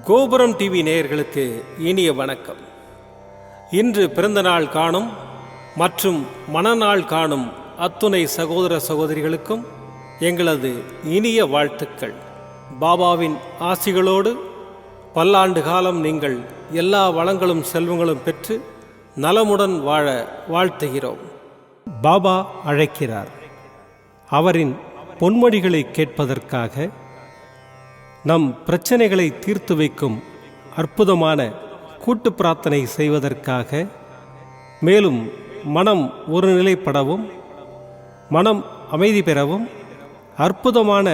கோபுரம் டிவி நேயர்களுக்கு இனிய வணக்கம். இன்று பிறந்தநாள் காணும் மற்றும் மணநாள் காணும் அத்துணை சகோதர சகோதரிகளுக்கும் எங்களது இனிய வாழ்த்துக்கள். பாபாவின் ஆசிகளோடு பல்லாண்டு காலம் நீங்கள் எல்லா வளங்களும் செல்வங்களும் பெற்று நலமுடன் வாழ வாழ்த்துகிறோம். பாபா அழைக்கிறார். அவரின் பொன்மொழிகளை கேட்பதற்காக, நம் பிரச்சனைகளை தீர்த்து வைக்கும் அற்புதமான கூட்டு பிரார்த்தனை செய்வதற்காக, மேலும் மனம் ஒருநிலைப்படவும் மனம் அமைதி பெறவும் அற்புதமான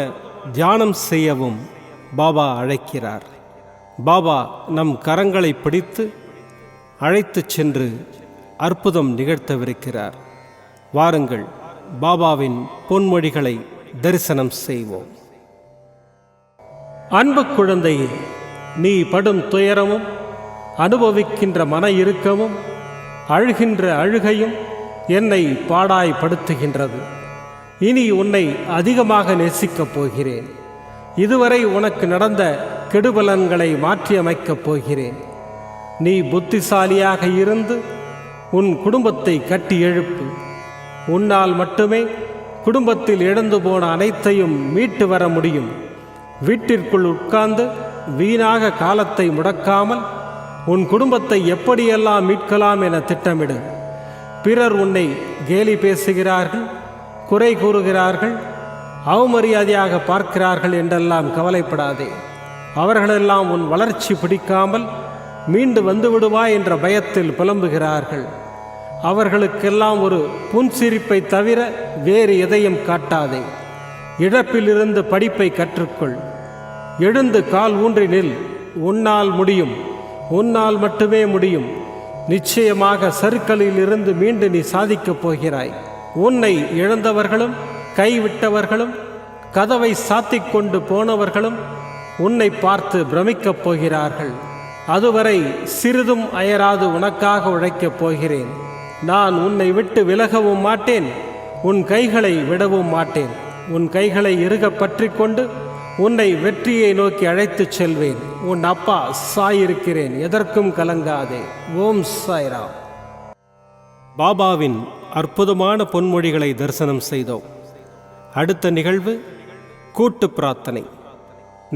தியானம் செய்யவும் பாபா அழைக்கிறார். பாபா நம் கரங்களை பிடித்து அழைத்துச் சென்று அற்புதம் நிகழ்த்தவிருக்கிறார். வாருங்கள், பாபாவின் பொன்மொழிகளை தரிசனம் செய்வோம். அன்பு குழந்தையே, நீ படும் துயரமும் அனுபவிக்கின்ற மன இறுக்கமும் அழுகின்ற அழுகையும் என்னை பாடாய்படுத்துகின்றது. இனி உன்னை அதிகமாக நேசிக்கப் போகிறேன். இதுவரை உனக்கு நடந்த கெடுபலன்களை மாற்றியமைக்கப் போகிறேன். நீ புத்திசாலியாக இருந்து உன் குடும்பத்தை கட்டி எழுப்பு. உன்னால் மட்டுமே குடும்பத்தில் இழந்து போன அனைத்தையும் மீட்டு வர முடியும். வீட்டிற்குள் உட்கார்ந்து வீணாக காலத்தை முடக்காமல் உன் குடும்பத்தை எப்படியெல்லாம் மீட்கலாம் என திட்டமிடு. பிறர் உன்னை கேலி பேசுகிறார்கள், குறை கூறுகிறார்கள், அவமரியாதையாக பார்க்கிறார்கள் என்றெல்லாம் கவலைப்படாதே. அவர்களெல்லாம் உன் வளர்ச்சி பிடிக்காமல் மீண்டு வந்து விடுவாய் என்ற பயத்தில் புலம்புகிறார்கள். அவர்களுக்கெல்லாம் ஒரு புன்சிரிப்பை தவிர வேறு எதையும் காட்டாதே. இழப்பிலிருந்து படிப்பை கற்றுக்கொள். எழுந்து கால் ஊன்றி நில். உன்னால் முடியும். உன்னால் மட்டுமே முடியும். நிச்சயமாக சறுக்கலில் இருந்து மீண்டு நீ சாதிக்கப் போகிறாய். உன்னை இழந்தவர்களும் கைவிட்டவர்களும் கதவை சாத்திக் கொண்டு போனவர்களும் உன்னை பார்த்து பிரமிக்கப் போகிறார்கள். அதுவரை சிறிதும் அயராது உனக்காக உழைக்கப் போகிறேன். நான் உன்னை விட்டு விலகவும் மாட்டேன், உன் கைகளை விடவும் மாட்டேன். உன் கைகளை இறுக பற்றி கொண்டு உன்னை வெற்றியை நோக்கி அழைத்துச் செல்வேன். உன் அப்பா சாயிருக்கிறேன், எதற்கும் கலங்காதே. ஓம் சாய்ராம். பாபாவின் அற்புதமான பொன்மொழிகளை தரிசனம் செய்தோம். அடுத்த நிகழ்வு கூட்டு பிரார்த்தனை.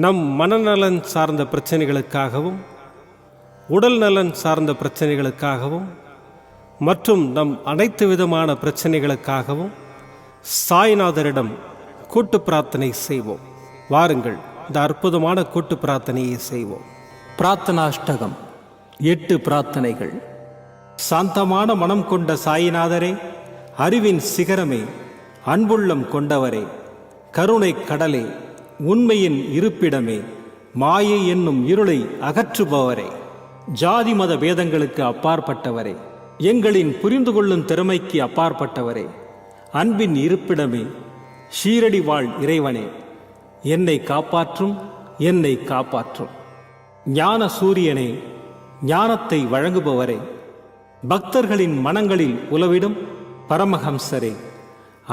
நம் மனநலன் சார்ந்த பிரச்சனைகளுக்காகவும் உடல் நலன் சார்ந்த பிரச்சனைகளுக்காகவும் மற்றும் நம் அனைத்து விதமான பிரச்சனைகளுக்காகவும் சாய்நாதரிடம் கூட்டு பிரார்த்தனை செய்வோம். வாருங்கள், இந்த அற்புதமான கூட்டு பிரார்த்தனையை செய்வோம். பிரார்த்தனாஷ்டகம். 8 பிரார்த்தனைகள். சாந்தமான மனம் கொண்ட சாயிநாதரே, அறிவின் சிகரமே, அன்புள்ளம் கொண்டவரே, கருணை கடலே, உண்மையின் இருப்பிடமே, மாயை என்னும் இருளை அகற்றுபவரே, ஜாதி மத பேதங்களுக்கு அப்பாற்பட்டவரே, எங்களின் புரிந்து கொள்ளும் திறமைக்கு அப்பாற்பட்டவரே, அன்பின் இருப்பிடமே, ஷீரடி வாழ் இறைவனே, என்னை காப்பாற்றும், என்னை காப்பாற்றும். ஞான சூரியனே, ஞானத்தை வழங்குபவரே, பக்தர்களின் மனங்களில் உலவிடும் பரமஹம்சரே,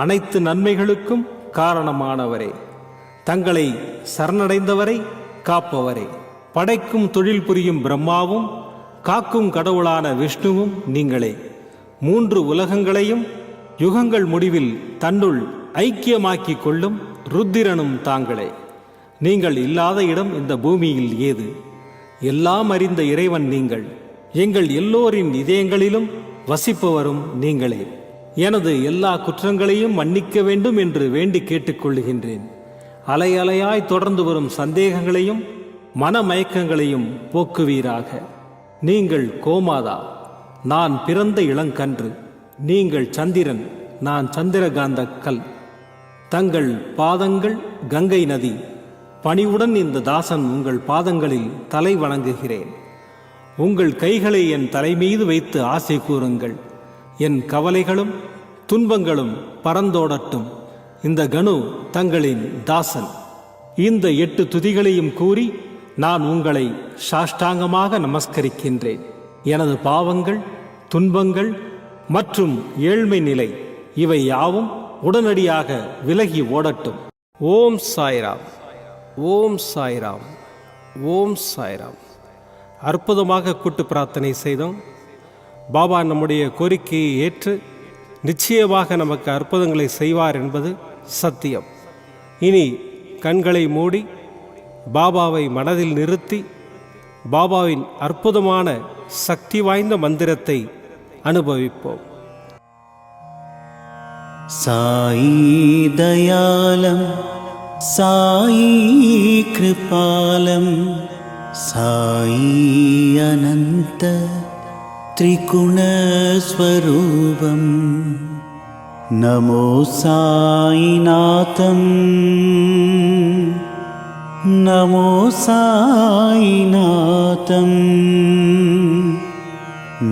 அனைத்து நன்மைகளுக்கும் காரணமானவரே, தங்களை சரணடைந்தவரை காப்பவரே, படைக்கும் தொழில் புரியும் பிரம்மாவும் காக்கும் கடவுளான விஷ்ணுவும் நீங்களே. 3 உலகங்களையும் யுகங்கள் முடிவில் தன்னுள் ஐக்கியமாக்கிக் கொள்ளும் ருத்திரனும் தாங்களே. நீங்கள் இல்லாத இடம் இந்த பூமியில் ஏது? எல்லாம் அறிந்த இறைவன் நீங்கள். எங்கள் எல்லோரின் இதயங்களிலும் வசிப்பவரும் நீங்களே. எனது எல்லா குற்றங்களையும் மன்னிக்க வேண்டும் என்று வேண்டி கேட்டுக்கொள்ளுகின்றேன். அலை அலையாய் தொடர்ந்து வரும் சந்தேகங்களையும் மனமயக்கங்களையும் போக்குவீராக. நீங்கள் கோமாதா, நான் பிறந்த இளங்கன்று. நீங்கள் சந்திரன், நான் சந்திரகாந்த கல். தங்கள் பாதங்கள் கங்கை நதி. பணிவுடன் இந்த தாசன் உங்கள் பாதங்களில் தலை வணங்குகிறேன். உங்கள் கைகளை என் தலைமீது வைத்து ஆசை கூறுங்கள். என் கவலைகளும் துன்பங்களும் பறந்தோடட்டும். இந்த கணு தங்களின் தாசன். இந்த 8 துதிகளையும் கூறி நான் உங்களை சாஷ்டாங்கமாக நமஸ்கரிக்கின்றேன். எனது பாவங்கள், துன்பங்கள் மற்றும் ஏழ்மை நிலை இவை யாவும் உடனடியாக விலகி ஓடட்டும். ஓம் சாய்ராம். ஓம் சாய்ராம். ஓம் சாய்ராம். அற்புதமாக கூட்டு பிரார்த்தனை செய்தோம். பாபா நம்முடைய கோரிக்கையை ஏற்று நிச்சயமாக நமக்கு அற்புதங்களை செய்வார் என்பது சத்தியம். இனி கண்களை மூடி பாபாவை மனதில் நிறுத்தி பாபாவின் அற்புதமான சக்தி வாய்ந்த மந்திரத்தை அனுபவிப்போம். சாயி தயாலம் சாயி கிருபாலம் சாயி அனந்த त्रिगुणस्वरूपं नमो साईनाथं नमो साईनाथं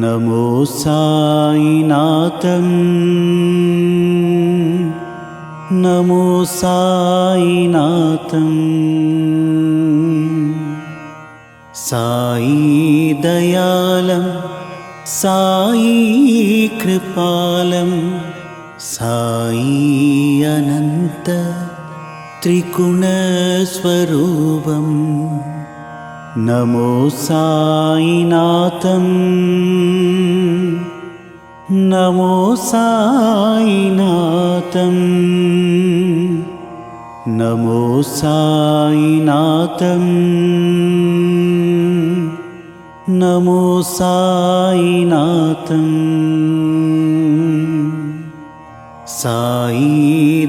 नमो साईनाथं नमो साईनाथं साई दयालं साई कृपालं साई अनंत त्रिगुणस्वरूपं नमो साईनाथं नमो साईनाथं नमो साईनाथं नमो साईनाथं साई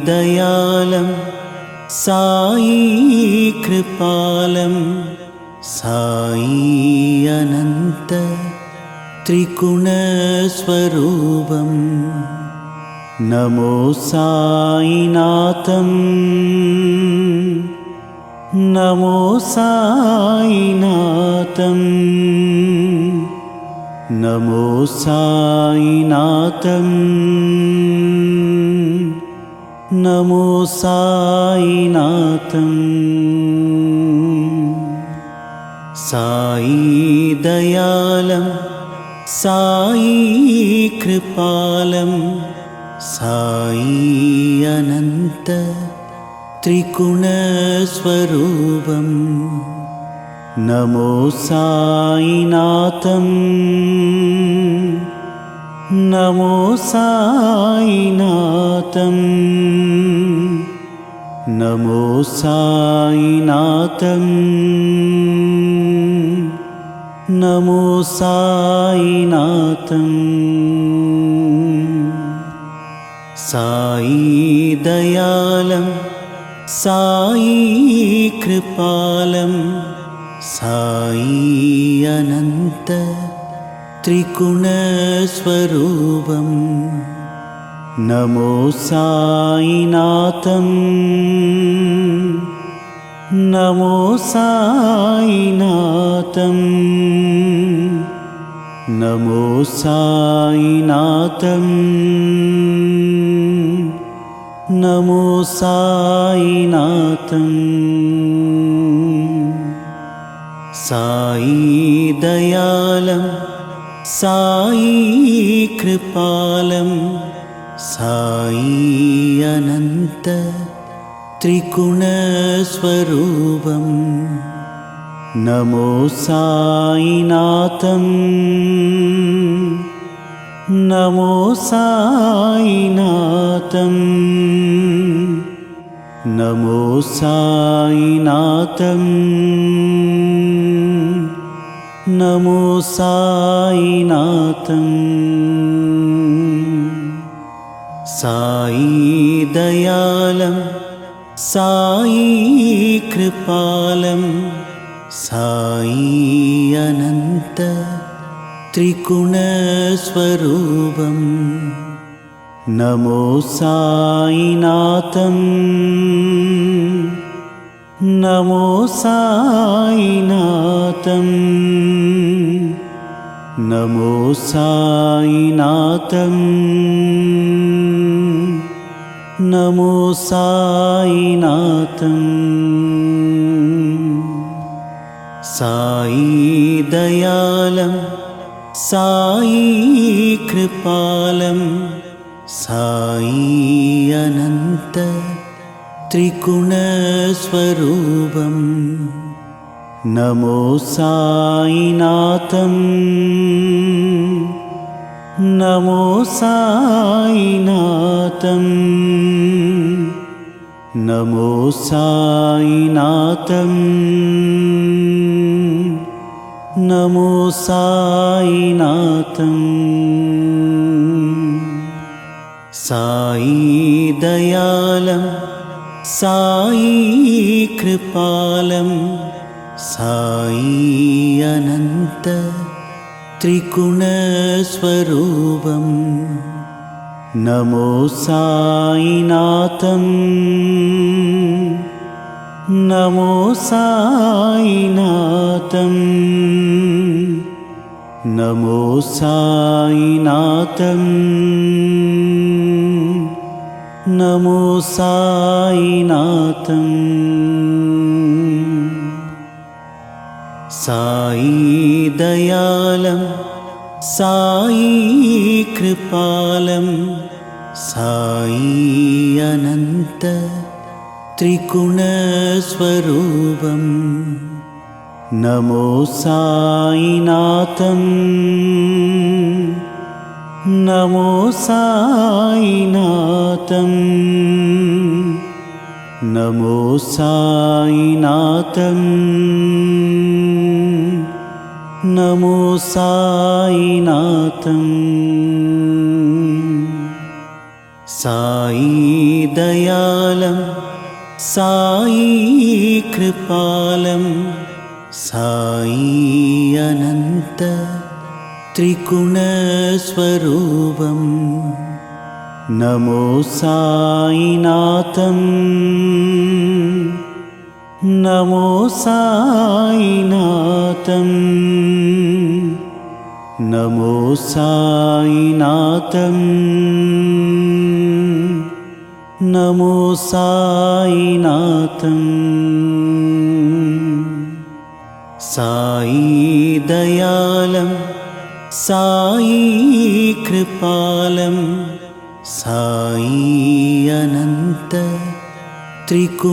दयालं साई कृपालं साई अनंत त्रिगुणस्वरूपं नमो साईनाथं नमो साईनाथं नमो साईनाथं नमो साईनाथं साई दयालं साई कृपालं साई अनंत त्रिगुणस्वरूपं नमो साईनाथं नमो साईनाथं नमो साईनाथं नमो साईनाथं साई दयालं साई कृपालं साई अनंत त्रिगुणस्वरूपं नमो साईनाथं नमो साईनाथं नमो साईनाथं नमो साईनाथं साई दयालं साई कृपालं साई अनंत त्रिगुणस्वरूपं नमो साईनाथं नमो साईनाथं नमो साईनाथं नमो साईनाथं साई दयालं साई कृपालं साई अनंत त्रिगुणस्वरूपं नमो साईनाथं नमो साईनाथं नमो साईनाथं नमो साईनाथं साई दयालं साई कृपालं साई अनंत त्रिगुणस्वरूपं नमो साईनाथं नमो साईनाथं नमो साईनाथं नमो साईनाथं साई दयालं साई कृपालं साई अनंत त्रिगुणस्वरूपं नमो साईनाथं नमो साईनाथं नमो साईनाथं नमो साईनाथं साई दयालं साई कृपालं साई अनंत त्रिगुणस्वरूपं नमो साईनाथं नमो साईनाथं नमो साईनाथं नमो साईनाथं साई दयालं साई कृपालं साई अनंत त्रिगुणस्वरूपं नमो साईनाथं नमो साईनाथं नमो साईनाथं नमो साईनाथं साई दयालं साई कृपालं साई अनंत त्रिगुणस्वरूपं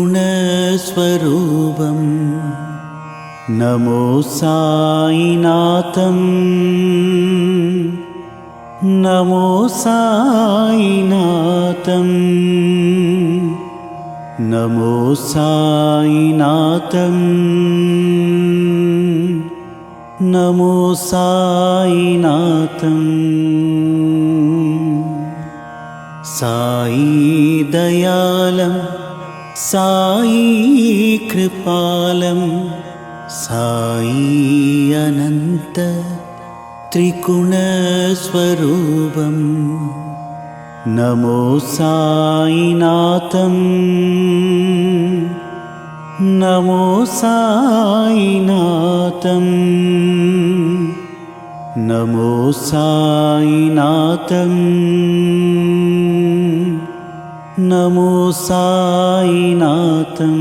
नमो साईनाथं नमो साईनाथं नमो साईनाथं नमो साईनाथं साई दयालं साई कृपालं साई अनंत त्रिगुणस्वरूपं नमो साईनाथं नमो साईनाथं नमो साईनाथं नमो साईनाथं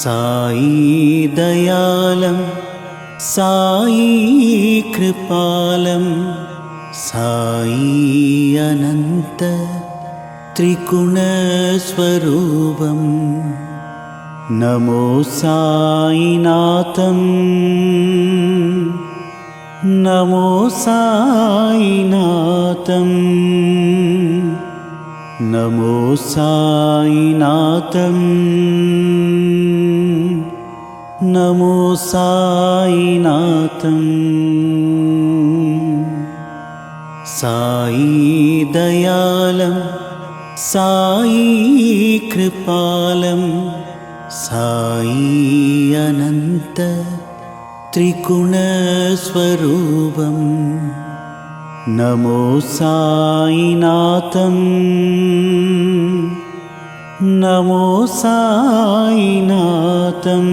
साई दयालं साई कृपालं साई अनंत त्रिगुणस्वरूपं नमो साईनाथं नमो साईनाथं नमो साईनाथं नमो साईनाथं साई दयालं साई कृपालं साई अनंत त्रिगुणस्वरूपं नमो साईनाथं नमो साईनाथं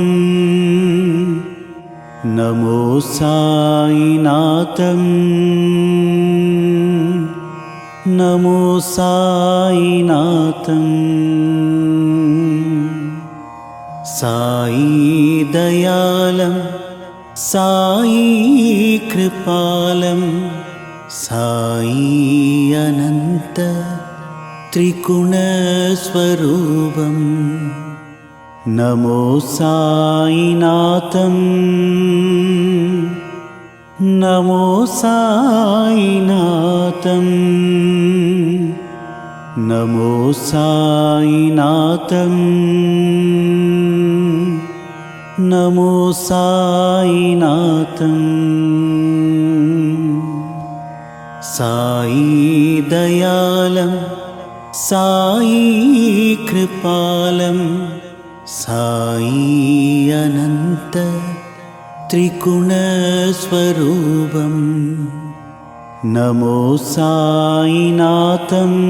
नमो साईनाथं नमो साईनाथं साई दयालं साई कृपालं साई अनंत त्रिगुणस्वरूपं நமோ சாயிநாதம் நமோ சாயிநாதம் நமோ சாயிநாதம் நமோ சாயிநாதம் சாயி தயாலம் சாயி கிருபாலம் சாயி அனந்த त्रिगुणस्वरूपम् नमो साईनाथम्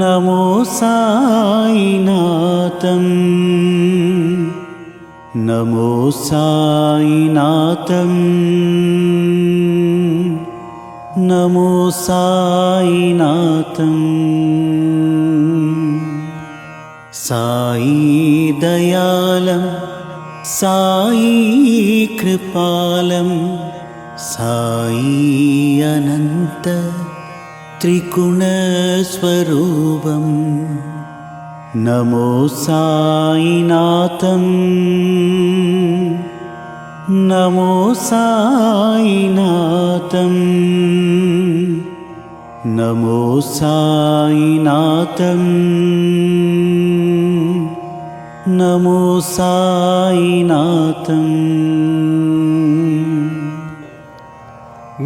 नमो साईनाथम् नमो साईनाथम् नमो साईनाथम् साई दयालम् साई कृपालं साई अनंत त्रिगुणस्वरूपं नमो साईनाथं नमो साईनाथं नमो साईनाथं நமோ சாயிநாதம்.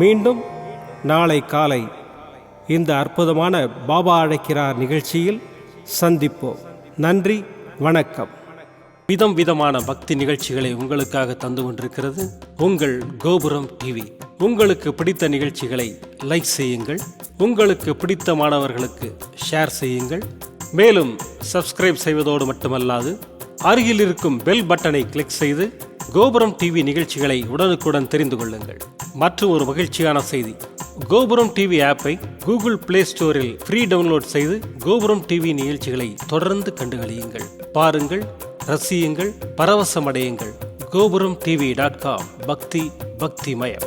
மீண்டும் நாளை காலை இந்த அற்புதமான பாபா அழைக்கிறார் நிகழ்ச்சியில் சந்திப்போம். நன்றி, வணக்கம். விதம் விதமான பக்தி நிகழ்ச்சிகளை உங்களுக்காக தந்து கொண்டிருக்கிறது உங்கள் கோபுரம் டிவி. உங்களுக்கு பிடித்த நிகழ்ச்சிகளை லைக் செய்யுங்கள், உங்களுக்கு பிடித்த மாணவர்களுக்கு ஷேர் செய்யுங்கள். மேலும் சப்ஸ்கிரைப் செய்வதோடு மட்டுமல்லாது அருகில் இருக்கும் பெல் பட்டனை கிளிக் செய்து கோபுரம் டிவி நிகழ்ச்சிகளை உடனுக்குடன் தெரிந்து கொள்ளுங்கள். மற்றும் ஒரு மகிழ்ச்சியான செய்தி, கோபுரம் டிவி ஆப்பை கூகுள் பிளே ஸ்டோரில் ஃப்ரீ டவுன்லோட் செய்து கோபுரம் டிவி நிகழ்ச்சிகளை தொடர்ந்து கண்டுகளியுங்கள். பாருங்கள், ரசியுங்கள், பரவசமடையுங்கள். gopuramtv.com. பக்தி பக்திமயம்.